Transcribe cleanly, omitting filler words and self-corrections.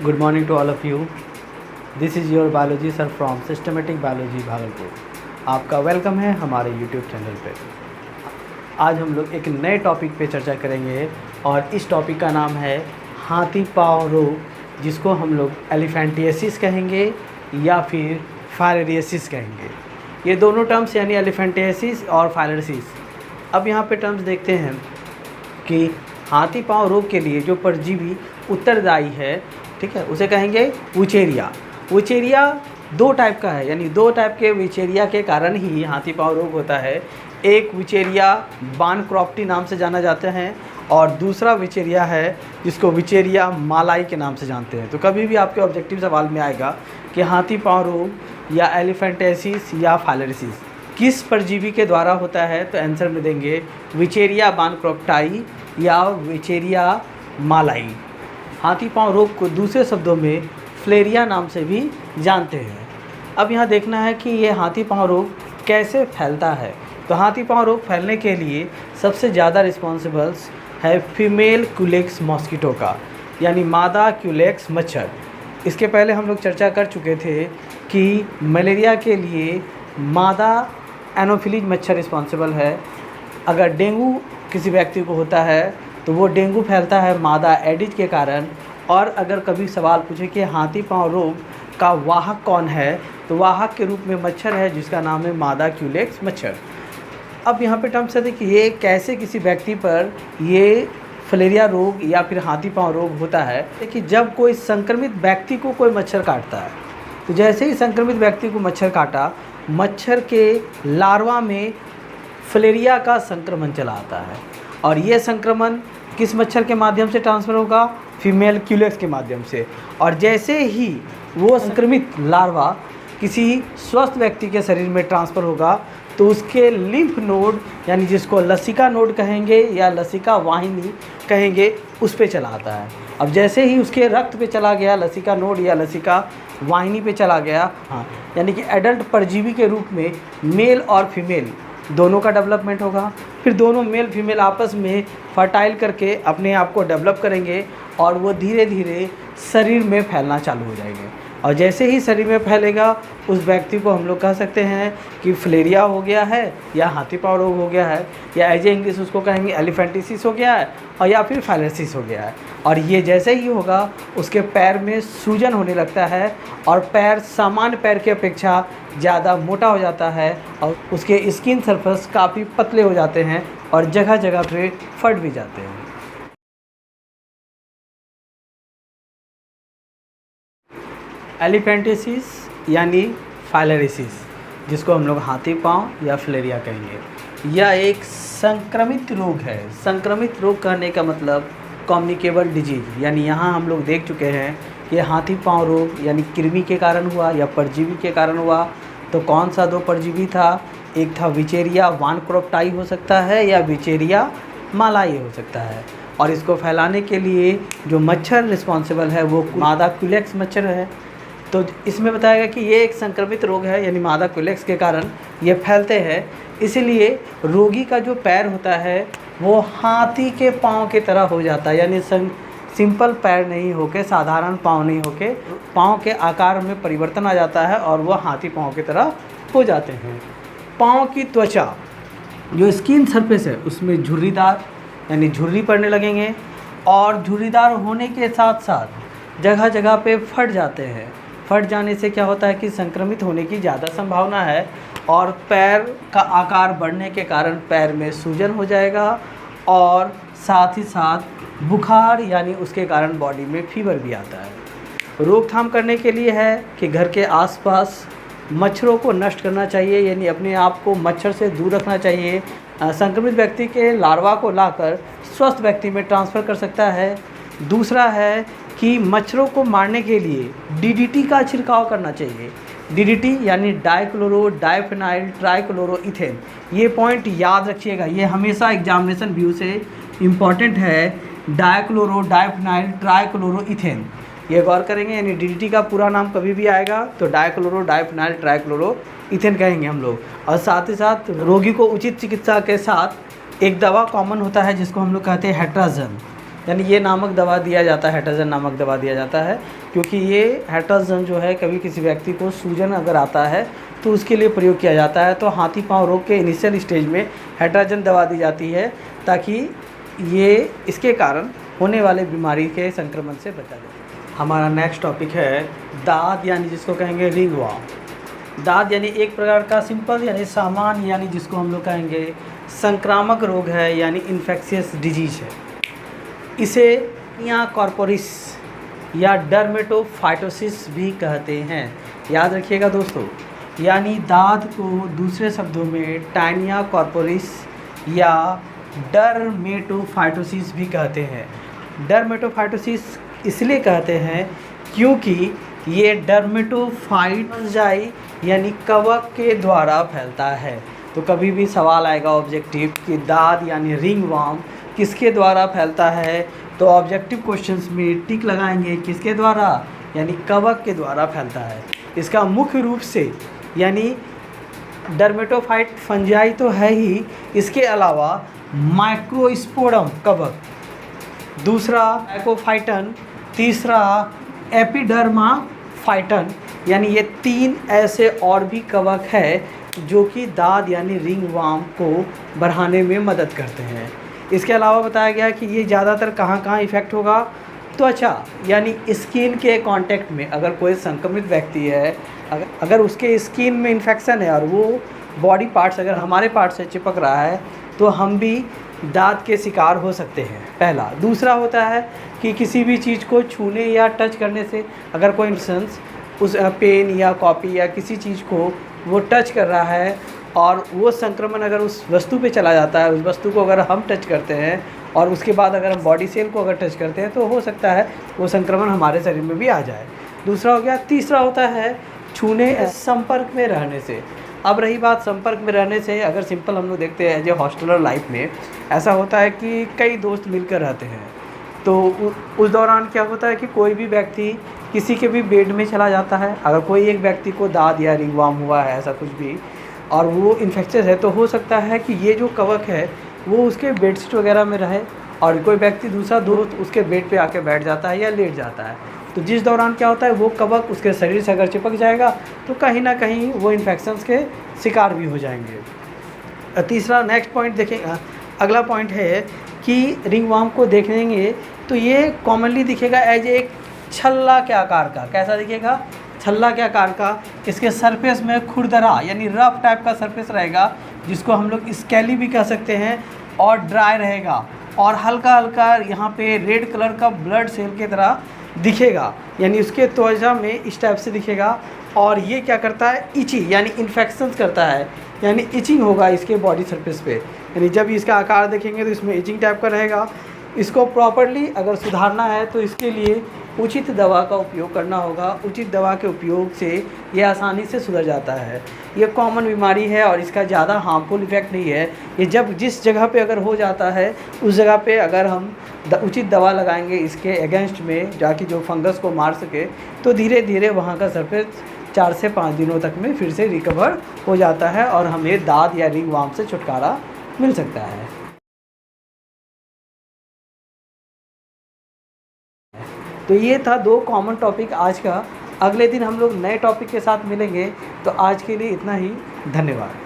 Good morning to all of you. This is your biology sir from Systematic Biology Bhagalpur. आपका welcome है हमारे YouTube channel पे. आज हम लोग एक नए टॉपिक पे चर्चा करेंगे और इस टॉपिक का नाम है हाथी पाँव रोग, जिसको हम लोग एलिफेंटिएसिस कहेंगे या फिर फाइलेरियासिस कहेंगे. ये दोनों टर्म्स यानी एलिफेंटिएसिस और फाइलेरियासिस. अब यहाँ पे टर्म्स देखते हैं कि हाथी पाँव रोग के लिए जो परजीवी उत्तरदायी है, ठीक है, उसे कहेंगे वुचेरिया. वुचेरिया दो टाइप का है, यानी दो टाइप के वुचेरिया के कारण ही हाथी पाँव रोग होता है. एक वुचेरिया बानक्रॉफ्टी नाम से जाना जाता है और दूसरा वुचेरिया है जिसको वुचेरिया मालाई के नाम से जानते हैं. तो कभी भी आपके ऑब्जेक्टिव सवाल में आएगा कि हाथी पाँव रोग या एलिफेंटिएसिस या फाइलेरियासिस किस परजीवी के द्वारा होता है, तो आंसर में देंगे वुचेरिया बानक्रॉफ्टाई या वुचेरिया मालाई. हाथी पाँव रोग को दूसरे शब्दों में फ्लेरिया नाम से भी जानते हैं. अब यहाँ देखना है कि ये हाथी पाँव रोग कैसे फैलता है. तो हाथी पाँव रोग फैलने के लिए सबसे ज़्यादा रिस्पॉन्सिबल्स है फीमेल क्यूलेक्स मॉस्किटो का, यानी मादा क्यूलेक्स मच्छर. इसके पहले हम लोग चर्चा कर चुके थे कि मलेरिया के लिए मादा एनोफिलीज मच्छर रिस्पॉन्सिबल है. अगर डेंगू किसी व्यक्ति को होता है तो वो डेंगू फैलता है मादा एडिज के कारण. और अगर कभी सवाल पूछे कि हाथी पाँव रोग का वाहक कौन है, तो वाहक के रूप में मच्छर है जिसका नाम है मादा क्यूलेक्स मच्छर. अब यहाँ पे टर्म्स है कि ये कैसे किसी व्यक्ति पर ये फलेरिया रोग या फिर हाथी पाँव रोग होता है कि जब कोई संक्रमित व्यक्ति को कोई मच्छर काटता है, तो जैसे ही संक्रमित व्यक्ति को मच्छर काटा, मच्छर के लार्वा में फलेरिया का संक्रमण चला आता है. और ये संक्रमण किस मच्छर के माध्यम से ट्रांसफ़र होगा? फीमेल क्यूलेक्स के माध्यम से. और जैसे ही वो संक्रमित लार्वा किसी स्वस्थ व्यक्ति के शरीर में ट्रांसफ़र होगा, तो उसके लिम्फ नोड, यानी जिसको लसिका नोड कहेंगे या लसिका वाहिनी कहेंगे, उस पे चला आता है. अब जैसे ही उसके रक्त पे चला गया, लसिका नोड या लसिका वाहिनी पे चला गया, हाँ, यानी कि एडल्ट परजीवी के रूप में मेल और फीमेल दोनों का डेवलपमेंट होगा. फिर दोनों मेल फीमेल आपस में फर्टाइल करके अपने आप को डेवलप करेंगे और वो धीरे धीरे शरीर में फैलना चालू हो जाएंगे. और जैसे ही शरीर में फैलेगा, उस व्यक्ति को हम लोग कह सकते हैं कि फ्लेरिया हो गया है या हाथी पाँव रोग हो गया है, या एज ए इंग्लिश उसको कहेंगे एलिफेंटिसिस हो गया है, और या फिर फाइलेरियासिस हो गया है. और ये जैसे ही होगा, उसके पैर में सूजन होने लगता है और पैर सामान्य पैर की अपेक्षा ज़्यादा मोटा हो जाता है और उसके स्किन सरफेस काफ़ी पतले हो जाते हैं और जगह जगह पे फट भी जाते हैं. एलिफेंटिसिस यानी फाइलेरियासिस, जिसको हम लोग हाथी पाँव या फ्लेरिया कहेंगे, यह एक संक्रमित रोग है. संक्रमित रोग कहने का मतलब कम्युनिकेबल डिजीज, यानी यहाँ हम लोग देख चुके हैं कि हाथी पाँव रोग यानी कृमि के कारण हुआ या परजीवी के कारण हुआ. तो कौन सा दो परजीवी था? एक था वुचेरिया बानक्रॉफ्टाई हो सकता है या वुचेरिया मालाई हो सकता है. और इसको फैलाने के लिए जो मच्छर रिस्पॉन्सिबल है वो मादा क्यूलेक्स मच्छर है. तो इसमें बताया गया कि ये एक संक्रमित रोग है, यानी मादा क्यूलेक्स के कारण ये फैलते हैं. इसीलिए रोगी का जो पैर होता है वो हाथी के पाँव की तरह हो जाता है, यानी सिंपल पैर नहीं होके, साधारण पाँव नहीं होके, पाँव के आकार में परिवर्तन आ जाता है और वो हाथी पाँव की तरह हो जाते हैं. पाँव की त्वचा, जो स्किन सरफेस है, उसमें झुर्रीदार यानी झुर्री पड़ने लगेंगे और झुर्रीदार होने के साथ साथ जगह जगह पे फट जाते हैं. फट जाने से क्या होता है कि संक्रमित होने की ज़्यादा संभावना है और पैर का आकार बढ़ने के कारण पैर में सूजन हो जाएगा और साथ ही साथ बुखार, यानी उसके कारण बॉडी में फीवर भी आता है. रोकथाम करने के लिए है कि घर के आसपास मच्छरों को नष्ट करना चाहिए, यानी अपने आप को मच्छर से दूर रखना चाहिए. संक्रमित व्यक्ति के लार्वा को लाकर स्वस्थ व्यक्ति में ट्रांसफ़र कर सकता है. दूसरा है कि मच्छरों को मारने के लिए डीडीटी का छिड़काव करना चाहिए. डीडीटी यानी डाइक्लोरो डाइफेनाइल ट्राइक्लोरोइथेन. ये पॉइंट याद रखिएगा, ये हमेशा एग्जामिनेशन व्यू से इम्पॉर्टेंट है. डाइक्लोरो डाइफेनाइल ट्राइक्लोरोइथेन, ये गौर करेंगे. यानी डीडीटी का पूरा नाम कभी भी आएगा तो डाइक्लोरो डाइफेनाइल ट्राइक्लोरोइथेन कहेंगे हम लोग. और साथ ही साथ रोगी को उचित चिकित्सा के साथ एक दवा कॉमन होता है जिसको हम लोग कहते हैं हेट्राजन. यानी ये नामक दवा दिया जाता है, हेट्राजन नामक दवा दिया जाता है, क्योंकि ये हेट्राजन जो है कभी किसी व्यक्ति को सूजन अगर आता है तो उसके लिए प्रयोग किया जाता है। तो हाथी पाँव रोग के इनिशियल स्टेज में हेट्राजन दवा दी जाती है ताकि ये इसके कारण होने वाले बीमारी के संक्रमण से बचा जाए। हमारा नेक्स्ट टॉपिक है दाद, यानी जिसको कहेंगे रिंगवॉर्म। दाद यानी एक प्रकार का सिंपल यानी सामान्य, यानी जिसको हम लोग कहेंगे संक्रामक रोग है, यानी इन्फेक्शियस डिजीज है। इसे या कॉर्पोरिस या डर्मेटोफाइटोसिस भी कहते हैं। याद रखिएगा दोस्तों, यानी दाद को दूसरे शब्दों में टाइनिया कॉर्पोरिस या डर्मेटोफाइटोसिस भी कहते हैं। डर्मेटोफाइटोसिस इसलिए कहते हैं क्योंकि ये डर्मेटोफाइट फंजाई यानी कवक के द्वारा फैलता है। तो कभी भी सवाल आएगा ऑब्जेक्टिव कि दाद यानी रिंगवॉर्म किसके द्वारा फैलता है, तो ऑब्जेक्टिव क्वेश्चंस में टिक लगाएंगे, किसके द्वारा, यानी कवक के द्वारा फैलता है। इसका मुख्य रूप से यानी डर्मेटोफाइट फंजाई तो है ही, इसके अलावा माइक्रोस्पोरम कवक, दूसरा माइकोफाइटन, तीसरा एपिडर्मा फाइटन, यानी ये 3 ऐसे और भी कवक है जो कि दाद यानी रिंगवॉर्म को बढ़ाने में मदद करते हैं। इसके अलावा बताया गया कि ये ज़्यादातर कहाँ कहाँ इफ़ेक्ट होगा, त्वचा यानी स्किन के कांटेक्ट में। अगर कोई संक्रमित व्यक्ति है, अगर उसके स्किन में इन्फेक्शन है और वो बॉडी पार्ट्स अगर हमारे पार्ट से चिपक रहा है तो हम भी दाद के शिकार हो सकते हैं, पहला। दूसरा होता है कि किसी भी चीज़ को छूने या टच करने से अगर कोई इंसान उस पेन या कॉपी या किसी चीज़ को वो टच कर रहा है और वो संक्रमण अगर उस वस्तु पे चला जाता है, उस वस्तु को अगर हम टच करते हैं और उसके बाद अगर हम बॉडी सेल को अगर टच करते हैं तो हो सकता है वो संक्रमण हमारे शरीर में भी आ जाए। दूसरा हो गया। तीसरा होता है छूने संपर्क में रहने से। अब रही बात संपर्क में रहने से, अगर सिंपल हम लोग देखते हैं जो हॉस्टलर लाइफ में ऐसा होता है कि कई दोस्त मिलकर रहते हैं, तो उस दौरान क्या होता है कि कोई भी व्यक्ति किसी के भी बेड में चला जाता है। अगर कोई एक व्यक्ति को दाद या रिंगवॉर्म हुआ है ऐसा कुछ भी और वो इन्फेक्शियस है, तो हो सकता है कि ये जो कवक है वो उसके बेडशीट वगैरह में रहे और कोई व्यक्ति दूसरा दोस्त उसके बेड पे आके बैठ जाता है या लेट जाता है। तो जिस दौरान क्या होता है वो कवक उसके शरीर से अगर चिपक जाएगा तो कहीं ना कहीं वो इन्फेक्शंस के शिकार भी हो जाएंगे। तीसरा नेक्स्ट पॉइंट देखें, अगला पॉइंट है कि रिंगवॉर्म को देखेंगे तो ये कॉमनली दिखेगा एज एक छल्ला के आकार का। कैसा दिखेगा? छल्ला के आकार का। इसके सरफेस में खुरदरा यानी रफ टाइप का सरफेस रहेगा, जिसको हम लोग स्केली भी कह सकते हैं, और ड्राई रहेगा और हल्का हल्का यहाँ पे रेड कलर का ब्लड सेल की तरह दिखेगा, यानी उसके त्वचा में इस टाइप से दिखेगा। और ये क्या करता है? इची यानी इन्फेक्शंस करता है, यानी इचिंग होगा इसके बॉडी सरफेस पे। यानी जब इसका आकार देखेंगे तो इसमें इचिंग टाइप का रहेगा। इसको प्रॉपर्ली अगर सुधारना है तो इसके लिए उचित दवा का उपयोग करना होगा। उचित दवा के उपयोग से ये आसानी से सुधर जाता है। ये कॉमन बीमारी है और इसका ज़्यादा हार्मफुल इफ़ेक्ट नहीं है। ये जब जिस जगह पे अगर हो जाता है उस जगह पे अगर हम उचित दवा लगाएंगे इसके अगेंस्ट में, जाके जो फंगस को मार सके, तो धीरे धीरे वहाँ का सरफेस 4 से 5 दिनों तक में फिर से रिकवर हो जाता है और हमें दाद या रिंगवॉर्म से छुटकारा मिल सकता है। तो ये था 2 कॉमन टॉपिक आज का। अगले दिन हम लोग नए टॉपिक के साथ मिलेंगे। तो आज के लिए इतना ही, धन्यवाद।